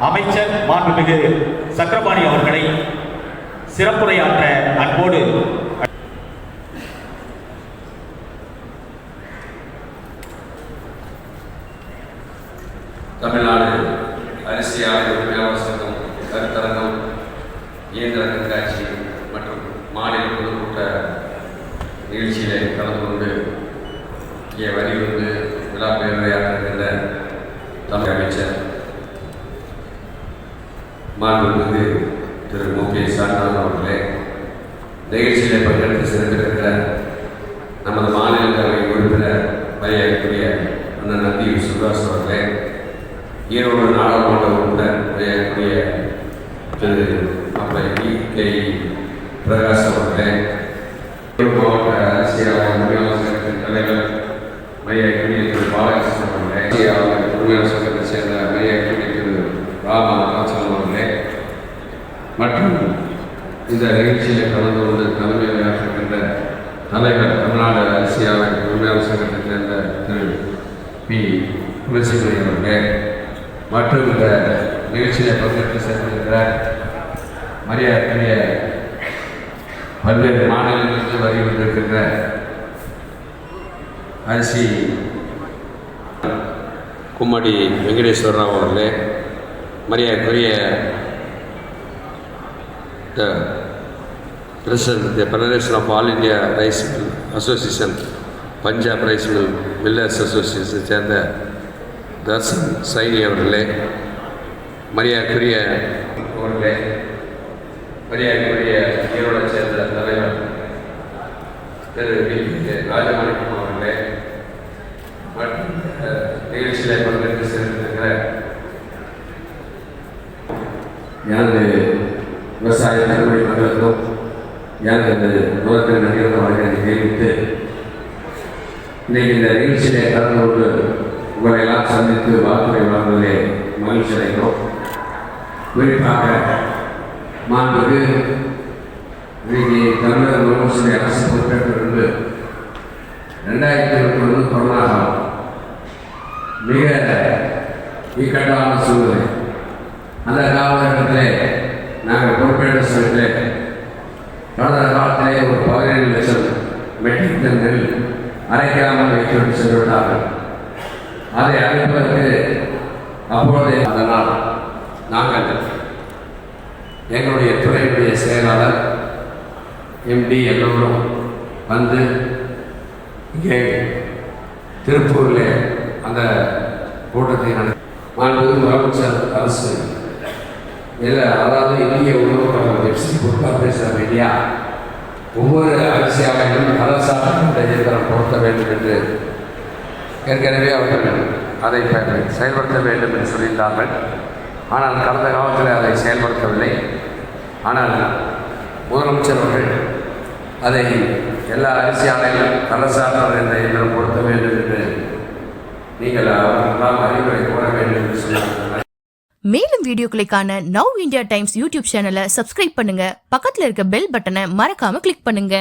அமைச்சர் மாண்புமிகு சக்கரபாணி அவர்களை சிறப்புரையாற்ற அன்போடு தமிழ்நாடு அரிசி ஆலை உரிமையாளர் சங்கம் கருத்தரங்கம் இயந்திர கண்காட்சி மற்றும் மாநில பொதுக்கூட்ட நிகழ்ச்சியிலே கலந்து கொண்டு இங்கே வலியுறுந்து விழா பேருரையாற்றுகின்ற தமிழக அமைச்சர் மாண்புமிகு திரு மு.க. ஸ்டாலின் அவர்களே, நிகழ்ச்சியிலே பங்கெடுத்து சிறப்பிருக்கிற நமது மாநிலங்களவை உறுப்பினர் மரியாதைக்குரிய அண்ணன் நந்தி சுபாஷ் அவர்களே, ஈரோடு நாடாளுமன்ற உறுப்பினர் மரியாதைக்குரிய திரு கே பிரகாஷ் அவர்களே, மாவட்ட அரசியலாளர் உரிமையாளர் சங்கத்தின் தலைவர் மரியாதைக்குரிய திரு பாலகிருஷ்ணன் அவர்களே, அரசியலாளர் உரிமையாளர் சங்கத்தை சேர்ந்த மரியாதைக்குரிய திரு ராமச்சந்திரன் அவர்களே மற்றும் இந்த நிகழ்ச்சியில் கலந்து கொண்டு தலைமையாற்றுகின்ற தலைவர் தமிழ்நாடு அரசியலாளர் உரிமையாளர் சங்கத்தை சேர்ந்த திரு பி துளசிமணி அவர்களே மற்றும் இந்த நிகழ்ச்சியில் பங்கேற்று சென்றிருக்கிற மரியாதைக்குரிய பல்வேறு மாநிலங்களுக்கு வருகின்றிருக்கின்ற அரிசி கும்மடி வெங்கடேஸ்வர ராவ் அவர்களே, மரியாதைக்குரிய President, the Federation of All India Rice Mill Association, Punjab Rice Mill Millers Association சேர்ந்த தர்சன் சைனி அவர்களே, மரியாதைக்குரிய அவர்களே, மரியாதைக்குரிய ஈரோடை சேர்ந்த தலைவர் திரு ராஜமாணிக்கம் அவர்களே மற்றும் நிகழ்ச்சியில் பங்கேற்று சேர்ந்திருக்கிற எனது விவசாய தலைமுறை மகளுக்கும் எனது நோக்கில் நடிகர் அவர்களை தெரிவித்து இன்றைக்கு இந்த நிகழ்ச்சியிலே கலந்து கொண்டு உங்களை எல்லாம் சந்தித்து வாக்குரை வாழ்வதிலே மகிழ்ச்சி அடைகிறோம். குறிப்பாக மாண்புக்கு இன்றைக்கு தமிழக முதலமைச்சர் அரசு பொறுப்பேற்றிருந்து 2021 கொரோனா காலம் மிக இக்கட்டான சூழ்நிலை. அந்த காலகட்டத்திலே நாங்கள் பொறுப்பேற்ற சமயத்தில் கடந்த காலத்திலே ஒரு 17 லட்சம் மெட்ரிக் டன் நெல் அரைக்காமல் வைத்துவிட்டு சென்று விட்டார்கள். அதை அழைப்பதற்கு அப்பொழுதே அதனால் நாங்கள் எங்களுடைய துறையுடைய செயலாளர் எம்டி எல்லோரும் வந்து இங்கே திருப்பூரில் அந்த கூட்டத்தை மாண்புமிகு முதலமைச்சர் அரசு இல்லை, அதாவது இந்திய உணவு கழகம் பொறுப்பாக பேசுகிறோம் இல்லையா, ஒவ்வொரு அரசியலையும் கலசாட்ட இயந்திரம் பொருத்த வேண்டும் என்று ஏற்கனவே அவர்கள் அதை செயல்படுத்த வேண்டும் என்று சொல்லியிருந்தார்கள். ஆனால் கடந்த காலத்தில் அதை செயல்படுத்தவில்லை. ஆனால் முதலமைச்சர் அவர்கள் அதை எல்லா அரசியலையும் கலசாட்ட என்ற இயந்திரம் பொருத்த வேண்டும் என்று நீங்கள் அவர்களெல்லாம் அறிவுரை கோர வேண்டும் என்று சொல்லியிருந்தார்கள். மேலும் வீடியோக்களை காண நவ் இந்தியா டைம்ஸ் யூடியூப் சேனலை சப்ஸ்கிரைப் பண்ணுங்க. பக்கத்துல இருக்க பெல் பட்டனை மறக்காம கிளிக் பண்ணுங்க.